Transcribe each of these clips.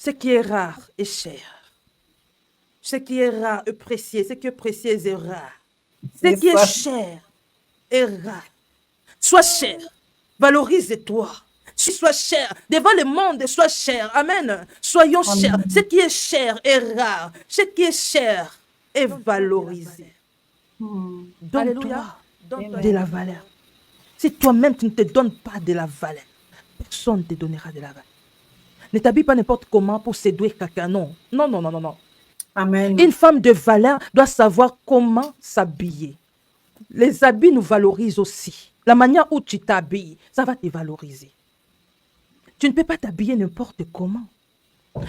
Ce qui est rare est cher. Ce qui est rare est précieux. Ce qui est précieux est rare. Ce qui est cher est rare. Sois cher. Valorise-toi. Sois cher. Devant le monde, sois cher. Amen. Soyons chers. Ce qui est cher est rare. Ce qui est cher est valorisé. Donne-toi de la valeur. Si toi-même tu ne te donnes pas de la valeur, personne ne te donnera de la valeur. Ne t'habille pas n'importe comment pour séduire quelqu'un. Non. Non, non, non, non, non. Amen. Une femme de valeur doit savoir comment s'habiller. Les habits nous valorisent aussi. La manière où tu t'habilles, ça va te valoriser. Tu ne peux pas t'habiller n'importe comment.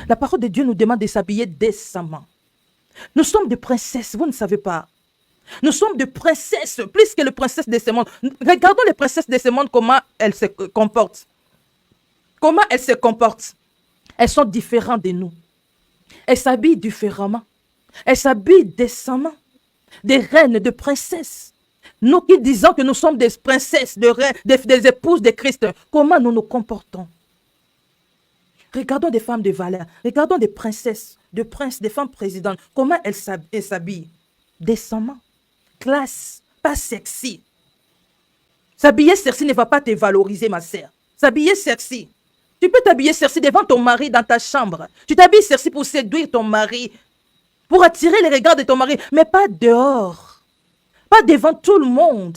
La parole de Dieu nous demande de s'habiller décemment. Nous sommes des princesses, vous ne savez pas. Nous sommes des princesses, plus que les princesses de ce monde. Regardons les princesses de ce monde, comment elles se comportent. Comment elles se comportent. Elles sont différentes de nous. Elles s'habillent différemment. Elles s'habillent décemment. Des reines, de princesses. Nous qui disons que nous sommes des princesses, des reines, des épouses de Christ, comment nous nous comportons? Regardons des femmes de valeur. Regardons des princesses, des princes, des femmes présidentes. Comment elles s'habillent? Décemment. Classe, pas sexy. S'habiller sexy ne va pas te valoriser, ma sœur. S'habiller sexy. Tu peux t'habiller sexy devant ton mari dans ta chambre. Tu t'habilles sexy pour séduire ton mari, pour attirer les regards de ton mari, mais pas dehors. Pas devant tout le monde.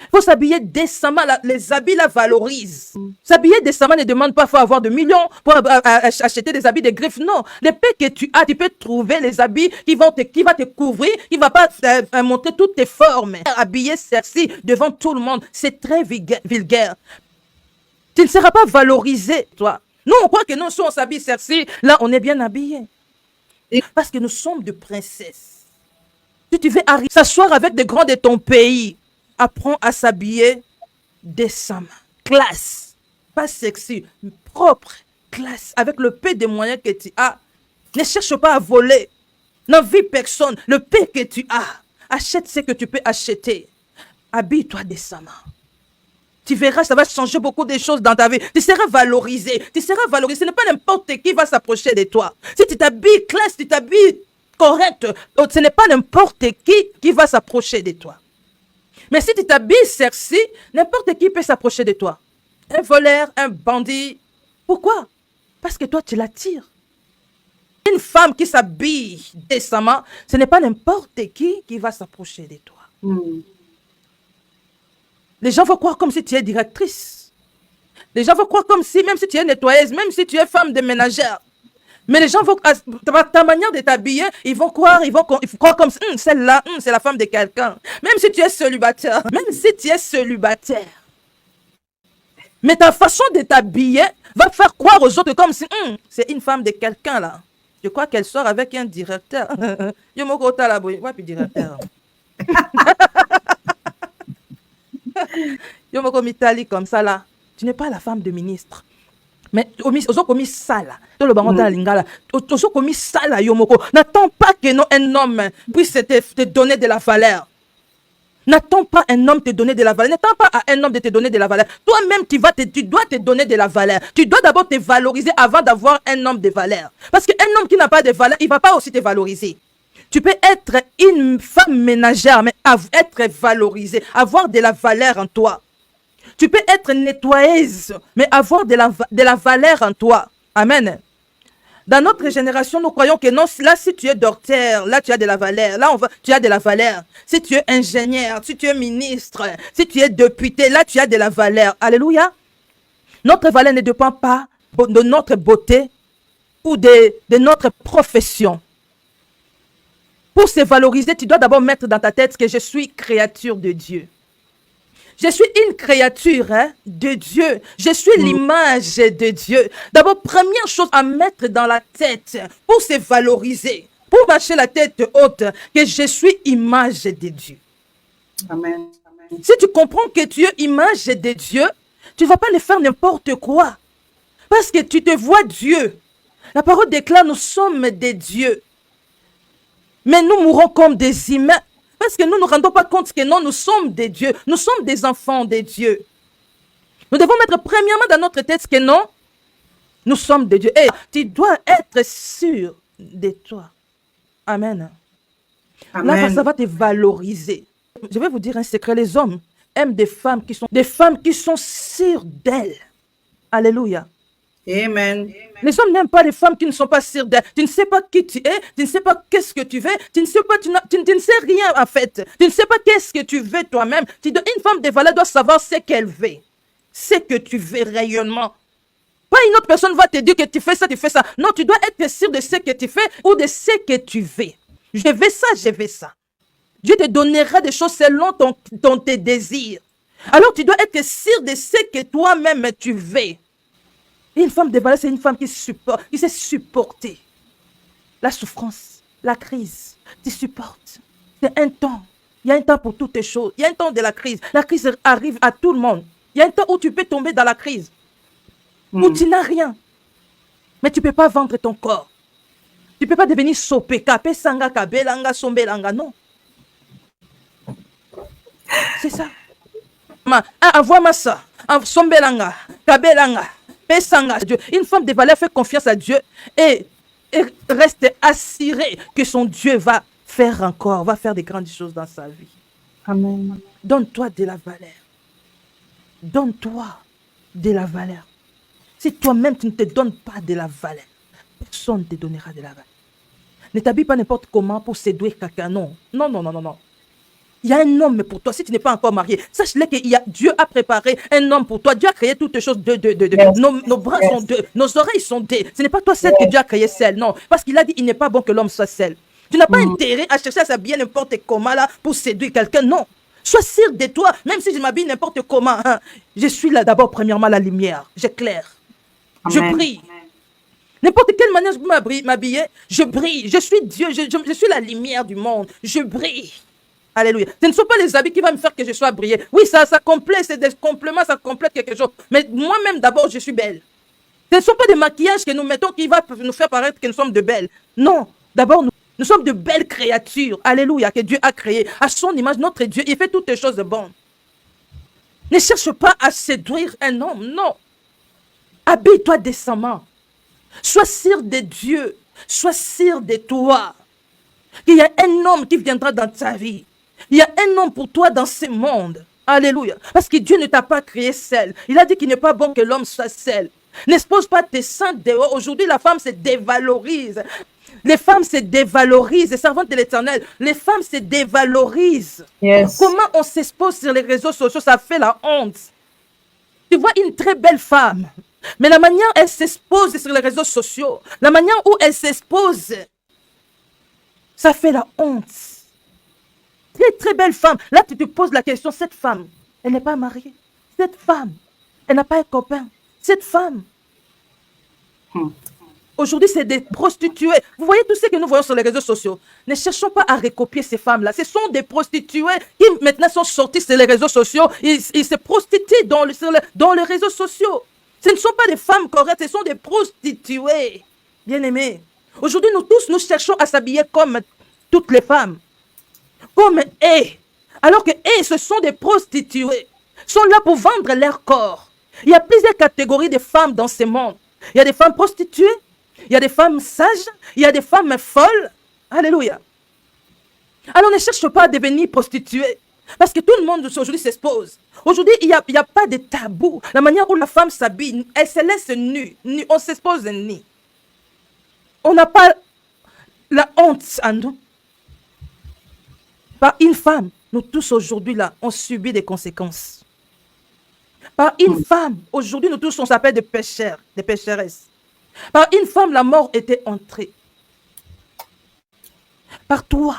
Il faut s'habiller décemment. Les habits la valorisent. S'habiller décemment ne demande pas qu'il faut avoir de millions pour acheter des habits de griffes. Non. Les paix que tu as, tu peux trouver les habits qui vont te couvrir, qui ne vont pas montrer toutes tes formes. Habiller sexy devant tout le monde, c'est très vulgaire. Tu ne seras pas valorisé, toi. Nous, on croit que nous, si on s'habille sexy, là, on est bien habillé. Parce que nous sommes des princesses. Si tu veux s'asseoir avec des grands de ton pays, apprends à s'habiller décemment, classe, pas sexy, propre, classe, avec le peu de moyens que tu as. Ne cherche pas à voler. N'envie personne. Le peu que tu as, achète ce que tu peux acheter. Habille-toi décemment. Tu verras, ça va changer beaucoup de choses dans ta vie. Tu seras valorisé. Tu seras valorisé. Ce n'est pas n'importe qui va s'approcher de toi. Si tu t'habilles classe, tu t'habilles correct, ce n'est pas n'importe qui va s'approcher de toi. Mais si tu t'habilles sexy, n'importe qui peut s'approcher de toi. Un voleur, un bandit. Pourquoi? Parce que toi, tu l'attires. Une femme qui s'habille décemment, ce n'est pas n'importe qui va s'approcher de toi. Les gens vont croire comme si tu es directrice. Les gens vont croire comme si, même si tu es nettoyeuse, même si tu es femme de ménagère. Mais les gens vont, ta manière de t'habiller, ils vont croire comme celle-là, c'est la femme de quelqu'un. Même si tu es célibataire, Mais ta façon de t'habiller va faire croire aux autres comme si c'est une femme de quelqu'un là. Je crois qu'elle sort avec un directeur. Yo moko tala boy, ouais puis directeur. Yo moko mitali comme ça là. Tu n'es pas la femme de ministre. Mais ozo komi sala, to le bango ta lingala, ozo komi sala yo moko. N'attends pas que non un homme puisse te donner de la valeur. N'attends pas un homme te donner de la valeur. N'attends pas à un homme de te donner de la valeur. Toi-même, tu dois te donner de la valeur. Tu dois d'abord te valoriser avant d'avoir un homme de valeur. Parce qu'un homme qui n'a pas de valeur, il ne va pas aussi te valoriser. Tu peux être une femme ménagère, mais être valorisée, avoir de la valeur en toi. Tu peux être nettoyeuse, mais avoir de la valeur en toi. Amen. Dans notre génération, nous croyons que non, là, si tu es docteur, là, tu as de la valeur. Là, tu as de la valeur. Si tu es ingénieur, si tu es ministre, si tu es député, là, tu as de la valeur. Alléluia. Notre valeur ne dépend pas de notre beauté ou de notre profession. Pour se valoriser, tu dois d'abord mettre dans ta tête que je suis créature de Dieu. Je suis une créature de Dieu. Je suis l'image de Dieu. D'abord, première chose à mettre dans la tête pour se valoriser, pour marcher la tête haute, que je suis image de Dieu. Amen. Si tu comprends que tu es image de Dieu, tu ne vas pas le faire n'importe quoi. Parce que tu te vois Dieu. La parole déclare, nous sommes des dieux. Mais nous mourrons comme des humains. Parce que nous ne nous rendons pas compte que non, nous sommes des dieux. Nous sommes des enfants des dieux. Nous devons mettre premièrement dans notre tête que non, Nous sommes de Dieu. Et tu dois être sûr de toi. Amen. Là, ça Amen. va te valoriser. Je vais vous dire un secret. Les hommes aiment des femmes qui sont sûres d'elles. Alléluia. Amen. Les hommes n'aiment pas les femmes qui ne sont pas sûres d'elles. Tu ne sais pas qui tu es, tu ne sais pas qu'est-ce que tu veux, tu ne sais pas, tu ne sais rien en fait. Tu ne sais pas qu'est-ce que tu veux toi-même. Une femme de valeur doit savoir ce qu'elle veut. Ce que tu veux réellement. Pas une autre personne va te dire que tu fais ça, tu fais ça. Non, tu dois être sûr de ce que tu fais ou de ce que tu veux. Je veux ça, je veux ça. Dieu te donnera des choses selon tes désirs. Alors tu dois être sûr de ce que toi-même tu veux. Une femme de valeur, c'est une femme qui sait supporter la souffrance, la crise. Tu supportes. C'est un temps. Il y a un temps pour toutes les choses. Il y a un temps de la crise. La crise arrive à tout le monde. Il y a un temps où tu peux tomber dans la crise. Où tu n'as rien. Mais tu ne peux pas vendre ton corps. Tu ne peux pas devenir sopeka, pesanga, kabelanga, sombelanga. Non. C'est ça. Envoie-moi ça. Sombelanga, kabelanga. Dieu. Une femme de valeur fait confiance à Dieu et reste assurée que son Dieu va faire des grandes choses dans sa vie. Amen. Donne-toi de la valeur. Donne-toi de la valeur. Si toi-même tu ne te donnes pas de la valeur, personne ne te donnera de la valeur. Ne t'habille pas n'importe comment pour séduire quelqu'un. Non, non, non, non, non, non. Il y a un homme pour toi. Si tu n'es pas encore marié, sache-le que Dieu a préparé un homme pour toi. Dieu a créé toutes choses deux. Yes. Nos bras Yes. sont deux. Nos oreilles sont deux. Ce n'est pas toi seul que Dieu a créé seul. Non. Parce qu'il a dit il n'est pas bon que l'homme soit seul. Tu n'as pas intérêt à chercher à s'habiller n'importe comment là pour séduire quelqu'un. Non. Sois sûr de toi. Même si je m'habille n'importe comment. Hein, je suis là d'abord, premièrement, la lumière. J'éclaire. Je Amen. brille. N'importe quelle manière je peux m'habiller, je brille. Je suis Dieu. Je suis la lumière du monde. Je brille. Alléluia. Ce ne sont pas les habits qui vont me faire que je sois brillée. Oui, ça complète, c'est des compléments, ça complète quelque chose. Mais moi-même, d'abord, je suis belle. Ce ne sont pas des maquillages que nous mettons qui vont nous faire paraître que nous sommes de belles. Non. D'abord, nous sommes de belles créatures. Alléluia, que Dieu a créées. À son image, notre Dieu, il fait toutes les choses de bonnes. Ne cherche pas à séduire un homme. Non. Habille-toi décemment. Sois sûr de Dieu. Sois sûr de toi. Il y a un homme qui viendra dans ta vie. Il y a un homme pour toi dans ce monde. Alléluia. Parce que Dieu ne t'a pas créé seul. Il a dit qu'il n'est pas bon que l'homme soit seul. N'expose pas tes seins dehors. Aujourd'hui, la femme se dévalorise. Les femmes se dévalorisent. Les servantes de l'Éternel, les femmes se dévalorisent. Yes. Comment on s'expose sur les réseaux sociaux, ça fait la honte. Tu vois une très belle femme, mais la manière elle s'expose sur les réseaux sociaux, la manière où elle s'expose, ça fait la honte. Très très belle femme. Là, tu te poses la question, cette femme, elle n'est pas mariée. Cette femme, elle n'a pas un copain. Cette femme, aujourd'hui, c'est des prostituées. Vous voyez tout ce que nous voyons sur les réseaux sociaux. Ne cherchons pas à recopier ces femmes-là. Ce sont des prostituées qui maintenant sont sorties sur les réseaux sociaux. Ils se prostituent dans les réseaux sociaux. Ce ne sont pas des femmes correctes, ce sont des prostituées. Bien-aimés. Aujourd'hui, nous tous, nous cherchons à s'habiller comme toutes les femmes. Comme elles. Alors que elles, ce sont des prostituées. Sont là pour vendre leur corps. Il y a plusieurs catégories de femmes dans ce monde. Il y a des femmes prostituées. Il y a des femmes sages, il y a des femmes folles. Alléluia. Alors ne cherche pas à devenir prostituée. Parce que tout le monde aujourd'hui s'expose. Aujourd'hui, il n'y a pas de tabou. La manière où la femme s'habille, elle se laisse nue. On s'expose nue. On n'a pas la honte à nous. Par une femme, nous tous aujourd'hui là, on subit des conséquences. Par une femme, aujourd'hui nous tous on s'appelle des pécheurs, des pécheresses. Par une femme, la mort était entrée. Par toi,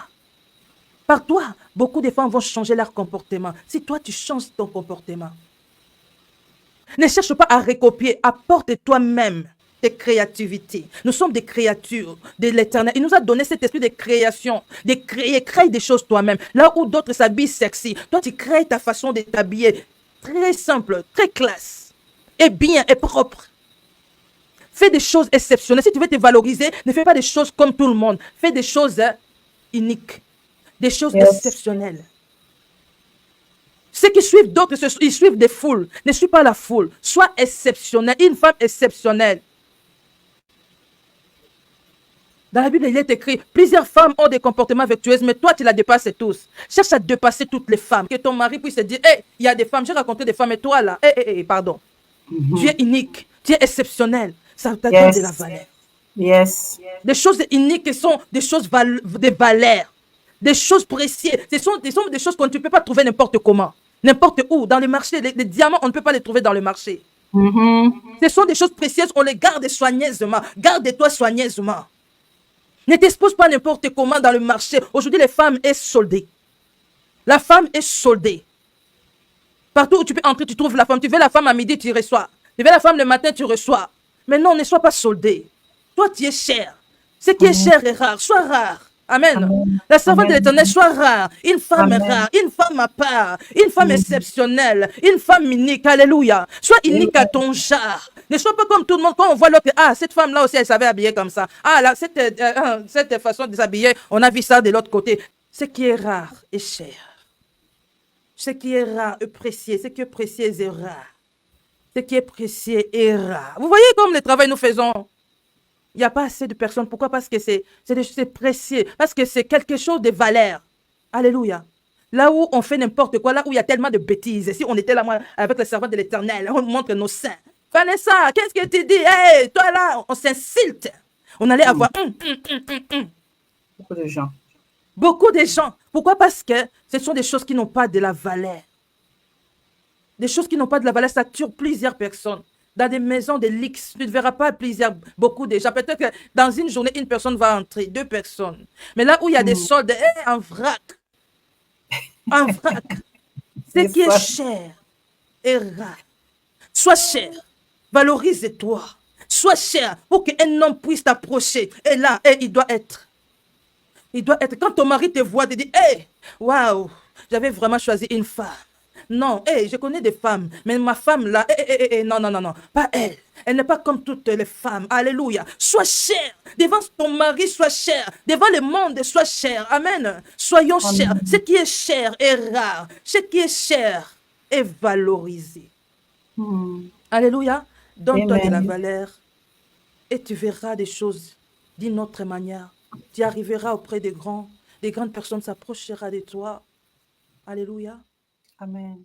beaucoup de femmes vont changer leur comportement. Si toi, tu changes ton comportement, ne cherche pas à recopier, apporte toi-même tes créativités. Nous sommes des créatures de l'Éternel. Il nous a donné cet esprit de création, de créer, crée des choses toi-même. Là où d'autres s'habillent sexy, toi, tu crées ta façon de t'habiller. Très simple, très classe, et bien, et propre. Fais des choses exceptionnelles. Si tu veux te valoriser, ne fais pas des choses comme tout le monde. Fais des choses uniques, des choses exceptionnelles. Ceux qui suivent d'autres, ils suivent des foules. Ne suis pas la foule. Sois exceptionnel. Une femme exceptionnelle. Dans la Bible, il est écrit, plusieurs femmes ont des comportements vertueux, mais toi, tu la dépasses tous. Cherche à dépasser toutes les femmes. Que ton mari puisse se dire, hé, il y a des femmes, j'ai raconté des femmes, et toi là, pardon. Tu es unique, tu es exceptionnel. Ça t'a donné de la valeur. Yes. Des choses uniques sont des choses de valeur. Des choses précieuses. Ce sont des choses qu'on ne peut pas trouver n'importe comment. N'importe où. Dans le marché, les diamants, on ne peut pas les trouver dans le marché. Ce sont des choses précieuses, on les garde soigneusement. Garde-toi soigneusement. Ne t'expose pas n'importe comment dans le marché. Aujourd'hui, les femmes sont soldées. La femme est soldée. Partout où tu peux entrer, tu trouves la femme. Tu veux la femme à midi, tu reçois. Tu veux la femme le matin, tu reçois. Mais non, ne sois pas soldé. Toi, tu es cher. Ce qui est cher est rare. Sois rare. Amen. Amen. La servante de l'Éternel, sois rare. Une femme rare, une femme à part, une femme exceptionnelle, une femme unique. Alléluia. Sois unique à ton genre. Ne sois pas comme tout le monde. Quand on voit l'autre, ah, cette femme-là aussi, elle savait habiller comme ça. Ah, là, cette façon de s'habiller, on a vu ça de l'autre côté. Ce qui est rare est cher. Ce qui est rare est précieux. Ce qui est précieux est rare. Ce qui est précieux est rare. Vous voyez comme le travail nous faisons. Il n'y a pas assez de personnes. Pourquoi? Parce que c'est précieux. Parce que c'est quelque chose de valeur. Alléluia. Là où on fait n'importe quoi, là où il y a tellement de bêtises. Si on était là, moi, avec le servant de l'Éternel, on montre nos seins. Vanessa, qu'est-ce que tu dis? Hey, toi là, on s'insulte. On allait avoir... Beaucoup de gens. Beaucoup de gens. Pourquoi? Parce que ce sont des choses qui n'ont pas de la valeur. Des choses qui n'ont pas de la valeur, ça tue plusieurs personnes. Dans des maisons de luxe, tu ne verras pas beaucoup de gens. Peut-être que dans une journée, une personne va entrer, 2 personnes. Mais là où il y a des soldes, en vrac. En vrac. Ce qui est cher est rare. Sois cher. Valorise-toi. Sois cher pour qu'un homme puisse t'approcher. Et là, il doit être. Il doit être. Quand ton mari te voit, te dit, hey, waouh, j'avais vraiment choisi une femme. Non, je connais des femmes, mais ma femme là, non, pas elle. Elle n'est pas comme toutes les femmes. Alléluia. Sois cher. Devant ton mari, sois cher. Devant le monde, sois cher. Amen. Soyons chers. Ce qui est cher est rare. Ce qui est cher est valorisé. Alléluia. Donne-toi de la valeur et tu verras des choses d'une autre manière. Tu arriveras auprès des grandes personnes s'approcheront de toi. Alléluia. Amen.